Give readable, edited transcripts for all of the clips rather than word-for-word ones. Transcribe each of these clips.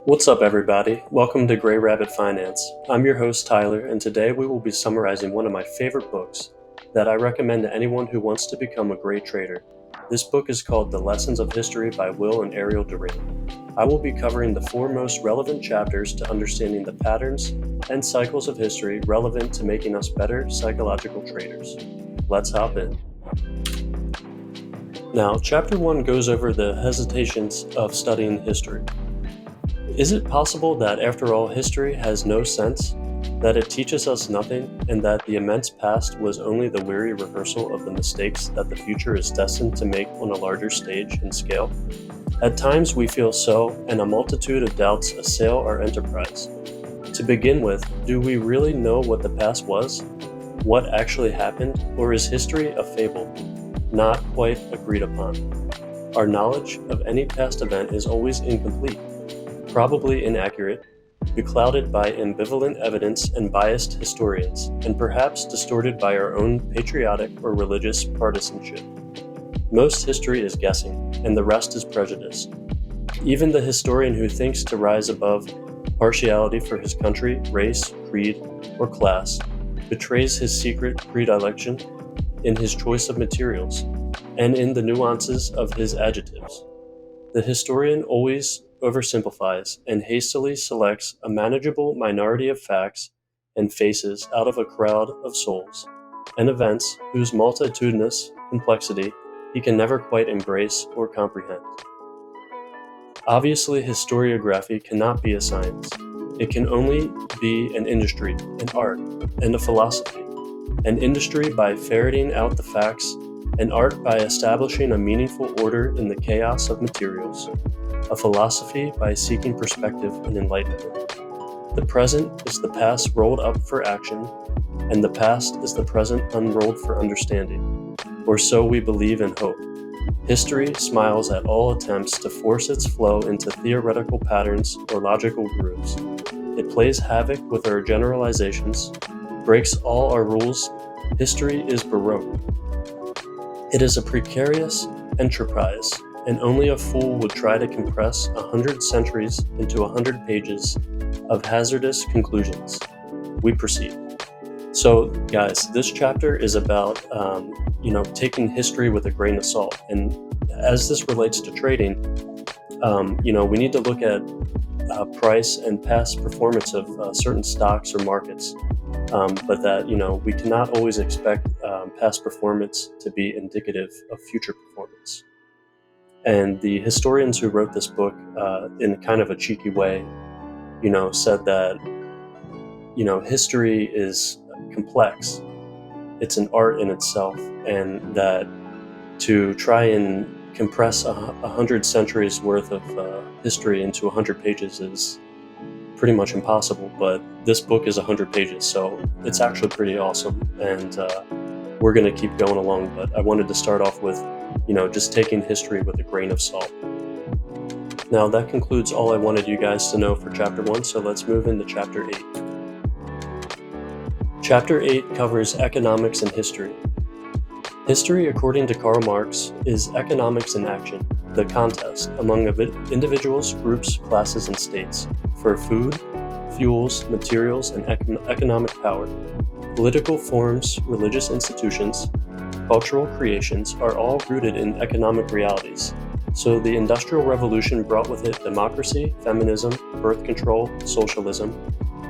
What's up, everybody? Welcome to Gray Rabbit Finance. I'm your host, Tyler, and today we will be summarizing one of my favorite books that I recommend to anyone who wants to become a great trader. This book is called The Lessons of History by Will and Ariel Durant. I will be covering the four most relevant chapters to understanding the patterns and cycles of history relevant to making us better psychological traders. Let's hop in. Now, Chapter 1 goes over the hesitations of studying history. Is it possible that, after all, history has no sense, that it teaches us nothing, and that the immense past was only the weary rehearsal of the mistakes that the future is destined to make on a larger stage and scale? At times we feel so, and a multitude of doubts assail our enterprise. To begin with, do we really know what the past was? What actually happened? Or is history a fable, not quite agreed upon? Our knowledge of any past event is always incomplete, probably inaccurate, beclouded by ambivalent evidence and biased historians, and perhaps distorted by our own patriotic or religious partisanship. Most history is guessing, and the rest is prejudice. Even the historian who thinks to rise above partiality for his country, race, creed, or class betrays his secret predilection in his choice of materials and in the nuances of his adjectives. The historian always oversimplifies and hastily selects a manageable minority of facts and faces out of a crowd of souls and events whose multitudinous complexity he can never quite embrace or comprehend. Obviously, historiography cannot be a science. It can only be an industry, an art, and a philosophy. An industry by ferreting out the facts, an art by establishing a meaningful order in the chaos of materials, a philosophy by seeking perspective and enlightenment. The present is the past rolled up for action, and the past is the present unrolled for understanding, or so we believe and hope. History smiles at all attempts to force its flow into theoretical patterns or logical grooves. It plays havoc with our generalizations, breaks all our rules. History is Baroque. It is a precarious enterprise, and only a fool would try to compress 100 centuries into 100 pages of hazardous conclusions. We proceed. So, guys, this chapter is about, taking history with a grain of salt. And as this relates to trading, we need to look at price and past performance of certain stocks or markets. But that, we cannot always expect past performance to be indicative of future performance. And the historians who wrote this book, in kind of a cheeky way, said that, history is complex. It's an art in itself, and that to try and compress 100 centuries worth of history into 100 pages is pretty much impossible. But this book is 100 pages, so it's actually pretty awesome. And we're going to keep going along, but I wanted to start off with just taking history with a grain of salt. Now, that concludes all I wanted you guys to know for Chapter 1, so let's move into Chapter 8. Chapter 8 covers economics and history. History, according to Karl Marx, is economics in action, the contest among individuals, groups, classes, and states for food, fuels, materials, and economic power. Political forms, religious institutions, cultural creations are all rooted in economic realities. So the Industrial Revolution brought with it democracy, feminism, birth control, socialism,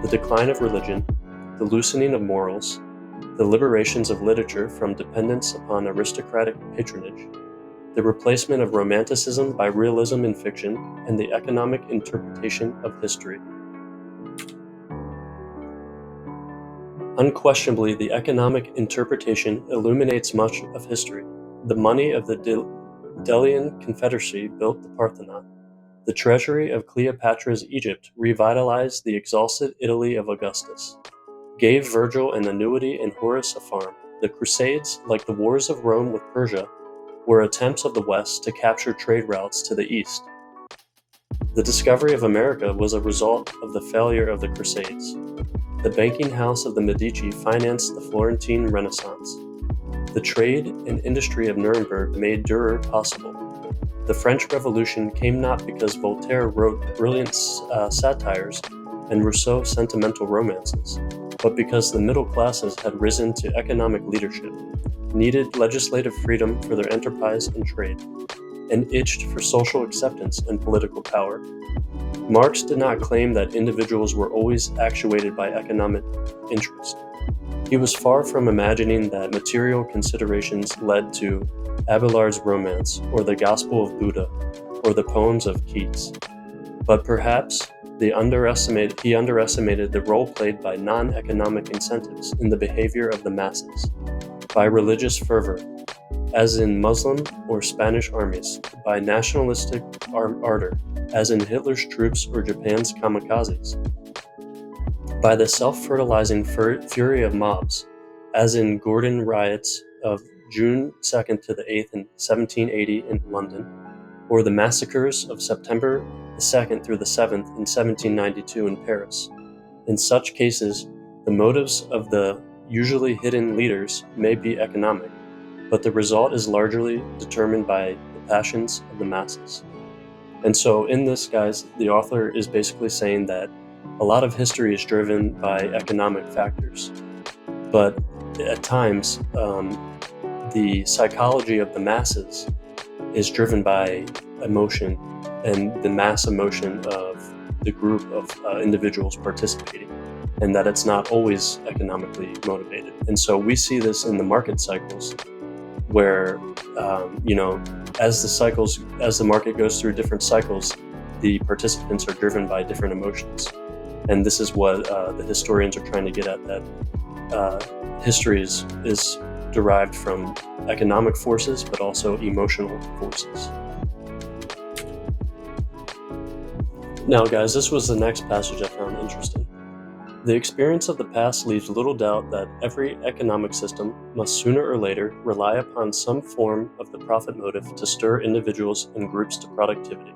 the decline of religion, the loosening of morals, the liberations of literature from dependence upon aristocratic patronage, the replacement of romanticism by realism in fiction, and the economic interpretation of history. Unquestionably, the economic interpretation illuminates much of history. The money of the Delian Confederacy built the Parthenon. The treasury of Cleopatra's Egypt revitalized the exhausted Italy of Augustus, gave Virgil an annuity and Horace a farm. The Crusades, like the wars of Rome with Persia, were attempts of the West to capture trade routes to the East. The discovery of America was a result of the failure of the Crusades. The banking house of the Medici financed the Florentine Renaissance. The trade and industry of Nuremberg made Dürer possible. The French Revolution came not because Voltaire wrote brilliant satires and Rousseau sentimental romances, but because the middle classes had risen to economic leadership, needed legislative freedom for their enterprise and trade, and itched for social acceptance and political power. Marx did not claim that individuals were always actuated by economic interest. He was far from imagining that material considerations led to Abelard's Romance, or the Gospel of Buddha, or the poems of Keats. But perhaps he underestimated the role played by non-economic incentives in the behavior of the masses, by religious fervor, as in Muslim or Spanish armies, by nationalistic ardor, as in Hitler's troops or Japan's kamikazes, by the self-fertilizing fury of mobs, as in Gordon riots of June 2nd to the 8th in 1780 in London, or the massacres of September the 2nd through the 7th in 1792 in Paris. In such cases, the motives of the usually hidden leaders may be economic, but the result is largely determined by the passions of the masses. And so in this, guys, the author is basically saying that a lot of history is driven by economic factors, but at times the psychology of the masses is driven by emotion and the mass emotion of the group of individuals participating, and that it's not always economically motivated. And so we see this in the market cycles where, as the market goes through different cycles, the participants are driven by different emotions. And this is what the historians are trying to get at, that history is derived from economic forces, but also emotional forces. Now, guys, this was the next passage I found interesting. The experience of the past leaves little doubt that every economic system must sooner or later rely upon some form of the profit motive to stir individuals and groups to productivity.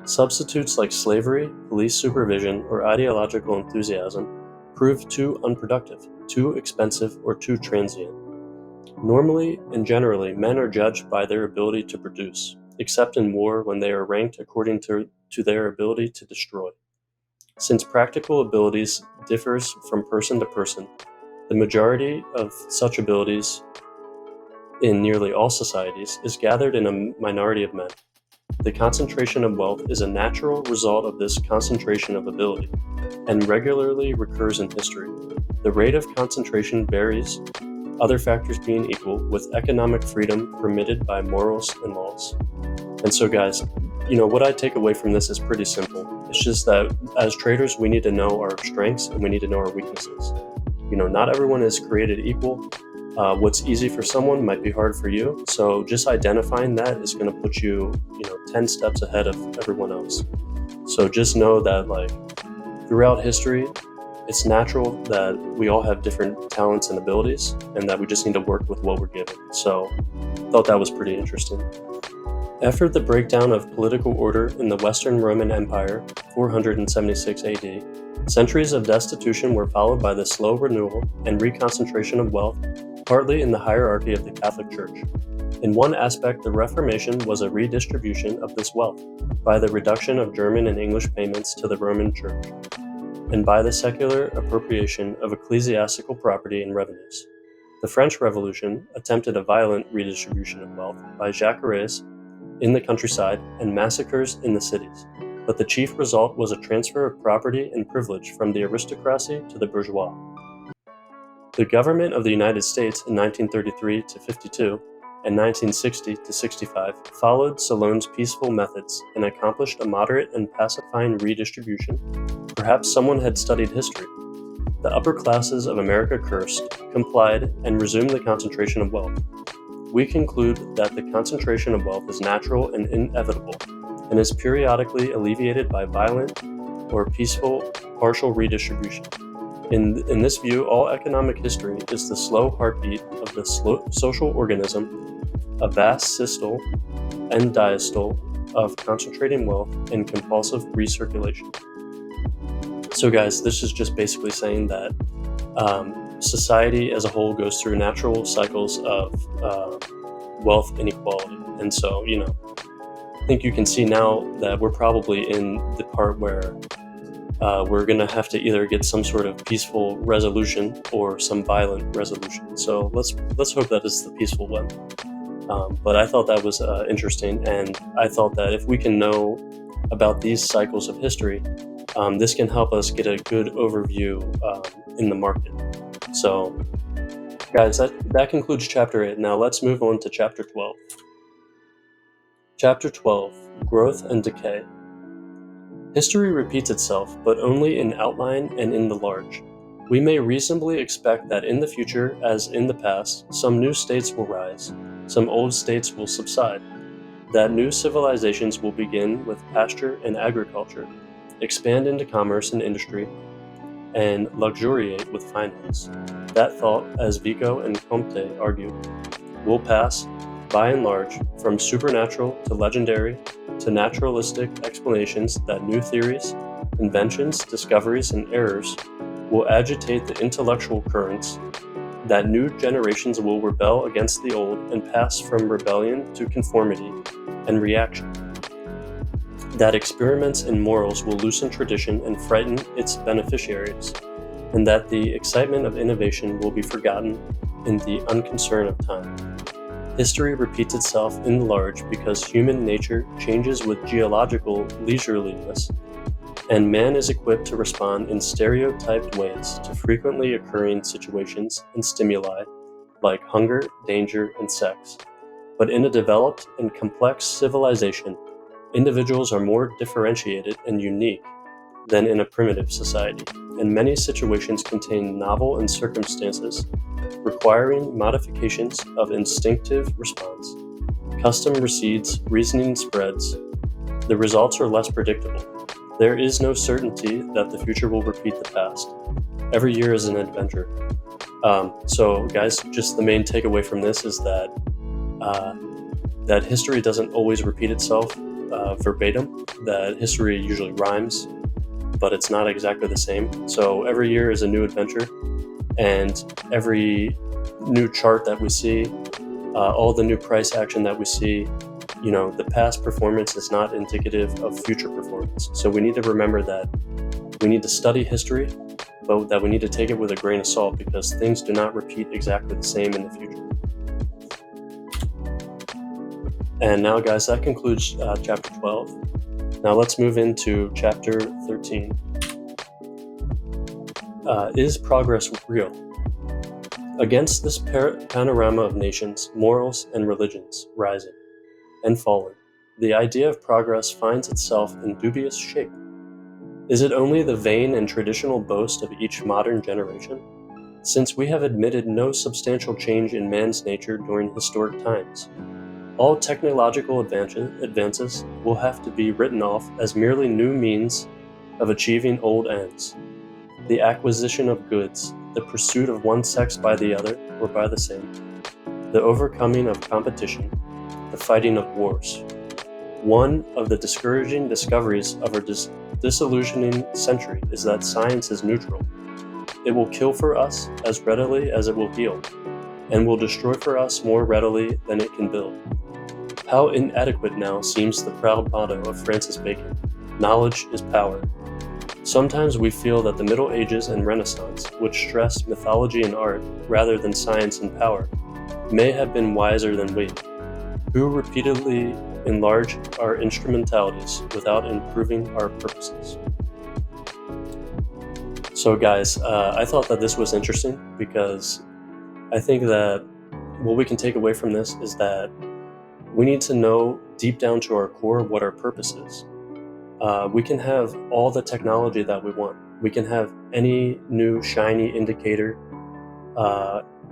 Substitutes like slavery, police supervision, or ideological enthusiasm prove too unproductive, too expensive, or too transient. Normally and generally, men are judged by their ability to produce, except in war when they are ranked according to their ability to destroy. Since practical abilities differs from person to person, the majority of such abilities in nearly all societies is gathered in a minority of men. The concentration of wealth is a natural result of this concentration of ability, and regularly recurs in history. The rate of concentration varies, other factors being equal, with economic freedom permitted by morals and laws. And so, guys, what I take away from this is pretty simple. It's just that as traders, we need to know our strengths and we need to know our weaknesses. Not everyone is created equal. What's easy for someone might be hard for you. So just identifying that is going to put you, 10 steps ahead of everyone else. So just know that, throughout history, it's natural that we all have different talents and abilities, and that we just need to work with what we're given. So I thought that was pretty interesting. After the breakdown of political order in the Western Roman Empire, 476 AD, centuries of destitution were followed by the slow renewal and reconcentration of wealth, partly in the hierarchy of the Catholic Church. In one aspect, the Reformation was a redistribution of this wealth by the reduction of German and English payments to the Roman Church, and by the secular appropriation of ecclesiastical property and revenues. The French Revolution attempted a violent redistribution of wealth by jacqueries in the countryside and massacres in the cities, but the chief result was a transfer of property and privilege from the aristocracy to the bourgeois. The government of the United States in 1933 to 52 and 1960 to 65 followed Solon's peaceful methods and accomplished a moderate and pacifying redistribution. Perhaps someone had studied history. The upper classes of America cursed, complied, and resumed the concentration of wealth. We conclude that the concentration of wealth is natural and inevitable, and is periodically alleviated by violent or peaceful partial redistribution. In this view, all economic history is the slow heartbeat of the social organism, a vast systole and diastole of concentrating wealth and compulsive recirculation. So guys, this is just basically saying that society as a whole goes through natural cycles of wealth inequality. And so, think you can see now that we're probably in the part where we're going to have to either get some sort of peaceful resolution or some violent resolution. So let's hope that it's the peaceful one. But I thought that was interesting, and I thought that if we can know about these cycles of history, this can help us get a good overview in the market. So, guys, that concludes Chapter 8. Now let's move on to Chapter 12. Chapter 12, Growth and Decay. History repeats itself, but only in outline and in the large. We may reasonably expect that in the future, as in the past, some new states will rise, some old states will subside, that new civilizations will begin with pasture and agriculture, expand into commerce and industry, and luxuriate with finance. That thought, as Vico and Comte argued, will pass, by and large, from supernatural to legendary to naturalistic explanations that new theories, inventions, discoveries, and errors will agitate the intellectual currents, that new generations will rebel against the old and pass from rebellion to conformity and reaction, that experiments in morals will loosen tradition and frighten its beneficiaries, and that the excitement of innovation will be forgotten in the unconcern of time. History repeats itself in the large because human nature changes with geological leisureliness, and man is equipped to respond in stereotyped ways to frequently occurring situations and stimuli like hunger, danger, and sex. But in a developed and complex civilization, individuals are more differentiated and unique than in a primitive society, and many situations contain novel and circumstances requiring modifications of instinctive response. Custom recedes, reasoning spreads. The results are less predictable. There is no certainty that the future will repeat the past. Every year is an adventure. So, guys, just the main takeaway from this is that that history doesn't always repeat itself verbatim. That history usually rhymes, but it's not exactly the same. So every year is a new adventure, and every new chart that we see, all the new price action that we see, the past performance is not indicative of future performance. So we need to remember that we need to study history, but that we need to take it with a grain of salt because things do not repeat exactly the same in the future. And now, guys, that concludes Chapter 12. Now let's move into Chapter 13. Is progress real? Against this panorama of nations, morals, and religions rising and falling, the idea of progress finds itself in dubious shape. Is it only the vain and traditional boast of each modern generation? Since we have admitted no substantial change in man's nature during historic times, all technological advances will have to be written off as merely new means of achieving old ends. The acquisition of goods, the pursuit of one sex by the other or by the same, the overcoming of competition, the fighting of wars. One of the discouraging discoveries of our disillusioning century is that science is neutral. It will kill for us as readily as it will heal, and will destroy for us more readily than it can build. How inadequate now seems the proud motto of Francis Bacon, knowledge is power. Sometimes we feel that the Middle Ages and Renaissance, which stressed mythology and art rather than science and power, may have been wiser than we, who repeatedly enlarge our instrumentalities without improving our purposes. So guys, I thought that this was interesting because I think that what we can take away from this is that we need to know deep down to our core what our purpose is. We can have all the technology that we want. We can have any new shiny indicator,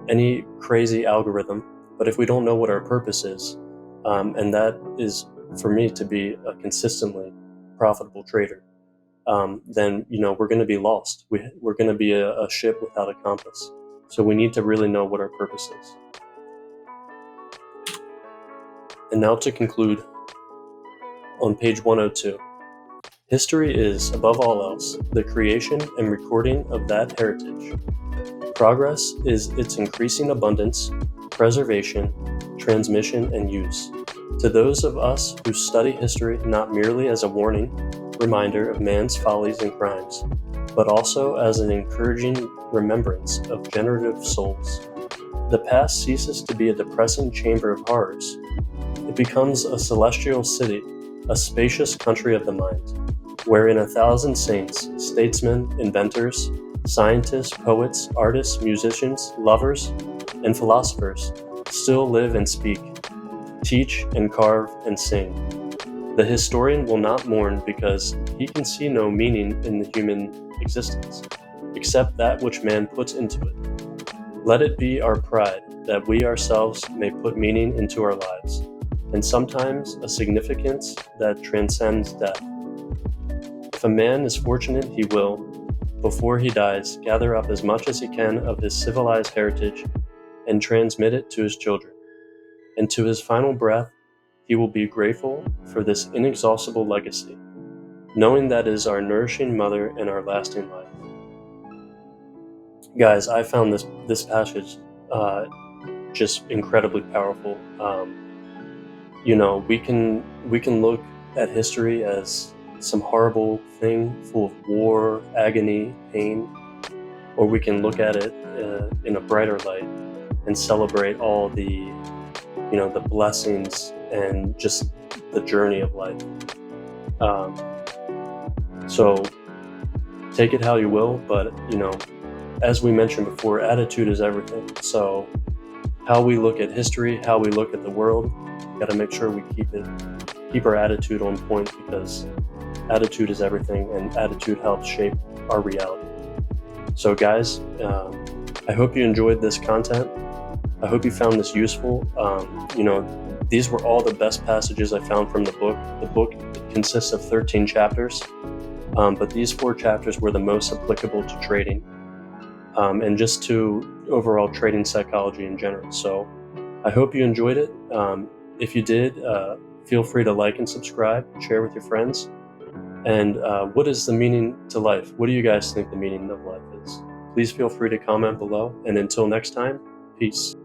any crazy algorithm, but if we don't know what our purpose is, and that is for me to be a consistently profitable trader, then we're going to be lost. We're going to be a ship without a compass. So we need to really know what our purpose is. And now to conclude, on page 102, history is, above all else, the creation and recording of that heritage. Progress is its increasing abundance, preservation, transmission, and use. To those of us who study history not merely as a warning, reminder of man's follies and crimes, but also as an encouraging remembrance of generative souls, the past ceases to be a depressing chamber of horrors. It becomes a celestial city, a spacious country of the mind, wherein 1,000 saints, statesmen, inventors, scientists, poets, artists, musicians, lovers, and philosophers still live and speak, teach and carve and sing. The historian will not mourn because he can see no meaning in the human existence, except that which man puts into it. Let it be our pride that we ourselves may put meaning into our lives, and sometimes a significance that transcends death. If a man is fortunate, he will, before he dies, gather up as much as he can of his civilized heritage and transmit it to his children. And to his final breath, he will be grateful for this inexhaustible legacy, knowing that it is our nourishing mother and our lasting life. Guys, I found this passage just incredibly powerful. We can look at history as some horrible thing full of war, agony, pain, or we can look at it in a brighter light and celebrate all the blessings and just the journey of life. So take it how you will, but as we mentioned before, attitude is everything. So how we look at history, how we look at the world, got to make sure we keep our attitude on point, because attitude is everything, and attitude helps shape our reality. So guys, I hope you enjoyed this content. I hope you found this useful. These were all the best passages I found from the book. The book consists of 13 chapters, but these 4 chapters were the most applicable to trading, and just to overall trading psychology in general. So I hope you enjoyed it. If you did, feel free to like and subscribe, share with your friends. And what is the meaning to life? What do you guys think the meaning of life is? Please feel free to comment below. And until next time, peace.